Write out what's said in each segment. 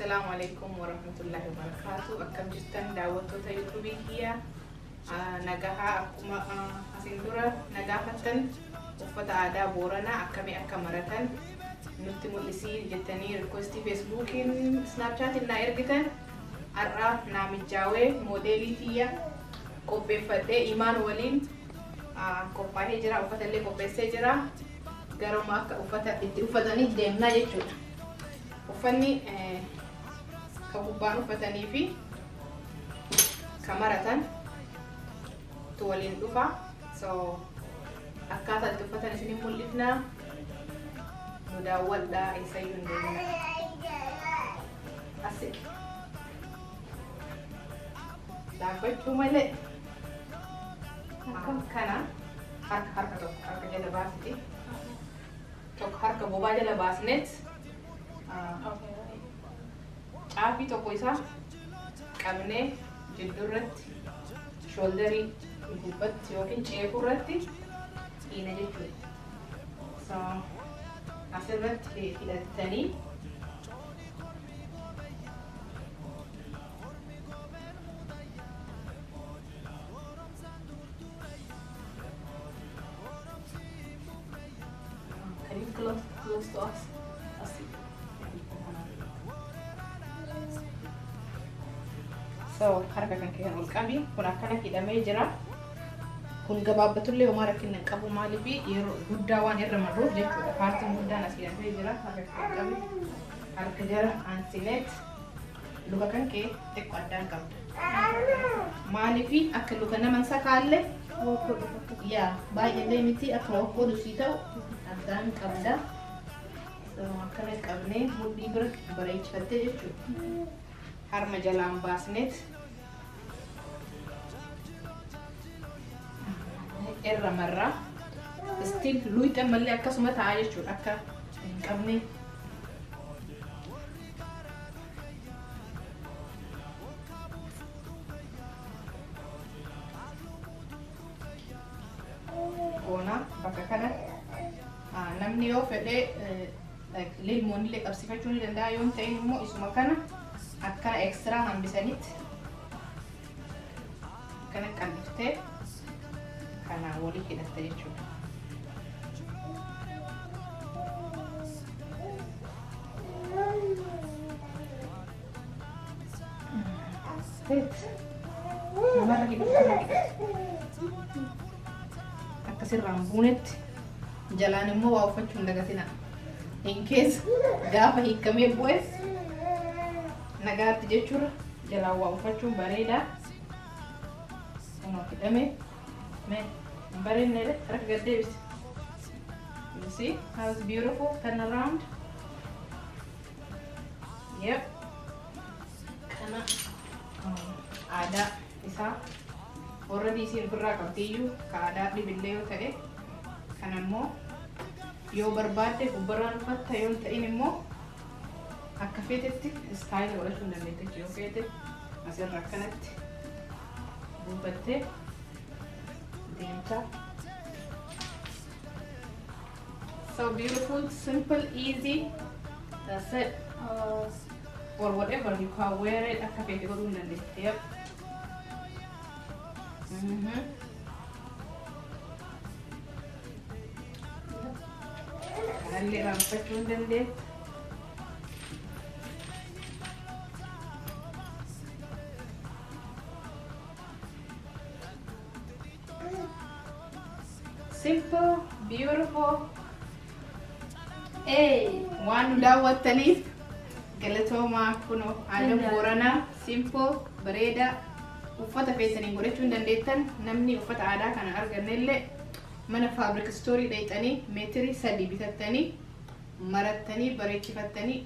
السلام عليكم ورحمة الله وبركاته. أكم جستن دعوتو تيوتوبي هي نجاها أكما أسندورة نجاحتن وفتا عدا بورنا أكمي أكمرتن نتي ملسي جتني ريكوستي فيسبوكين سناب شات إن إرجتن أرى نامي جاوي موديلي تيا كوبي فدي إيمان ولين كوبا هجرة وفتا اللي كوبي سجرة قالوا ما وفتني ديمنا يجود وفني كوبان وفتني في كاميرا تولين دفع so أكاتا تفتني سنين مولفنا نداول دا يسيون دينا أسيك دافع ملء كنا حركة جلباسي توك حركة بوبا جلباسنت عافي توكويسا كامنة جدورت شولدري يقبض يوكين شيكورتي هنا جتوي so أسرت إلى الثاني can you close to us so حركة كان كده والكابي كنا كنا كده ميجرا كن جبابة اللي وما ركنا كابو مالي بي يرودا وان يرمرو جت فارتي مودا نسيان ميجرا حركة كابي حركة جرا أنسينت لوكا كان كده تقعدان كاب مالي بي أكلو كنا من سكالة يا باي اللي متي أكلو كودو سيتاو أدان كابدا so كنا كابني مودي بريتش فتى جتو harma jalan basnet erra marra still luita malle akkasuma ta'a jechuudha akka hin qabne ona bakka kana namni yoo fedhe lilmoonni illee qabsifachuu ni danda'a yoo ta'in immoo isuma kana akka extra hambisanit kana qalliftee kana wali hidhatte jechuudha. Namarra hidhatte akkasirraan buunetti jalaan immoo waa uffachuu hin dagatina. In case gaafa hiikamee bu'es nagaatti jechuudha jalaan waa uffachuun bareeda kunoo hidhame bareedne harka gad deebise you see how it's beautiful turn around yep kana aadaa isaa already isiin birraa qabdiyyuu ka aadaa dhibillee yoo ta'e kana immoo yoo barbaadde gubbarraan uffatta yoo ta'in immoo akka feetetti istaayila godhachuu dandeetti yoo feete asirra akkanatti buufattee deemta. So beautiful, simple, easy. That's it. Or whatever you can wear it akka feete godhuu dandeetti. Yep. Kanallee raanfachuu dandeetti. Simple, beautiful. Hey, waan daawwattaniif galatoomaa kunoo aadaa Booranaa simple, bareeda uffata feetanii godhachuu dandeettan. Namni uffata aadaa kana argannellee mana faabrik stoorii dhayxanii meetirii 3 bitattanii marattanii bareechifattanii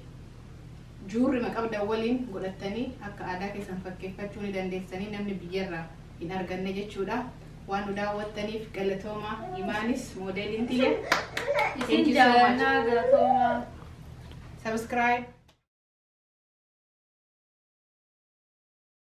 juurri maqabda waliin godhattanii akka aadaa keessan fakkeeffachuu ni dandeessanii namni biyyarraa hin arganne jechuudha. waan nu daawwattaniif galatooma Imaanis modeeliin tiyya. Thank you so much. Subscribe.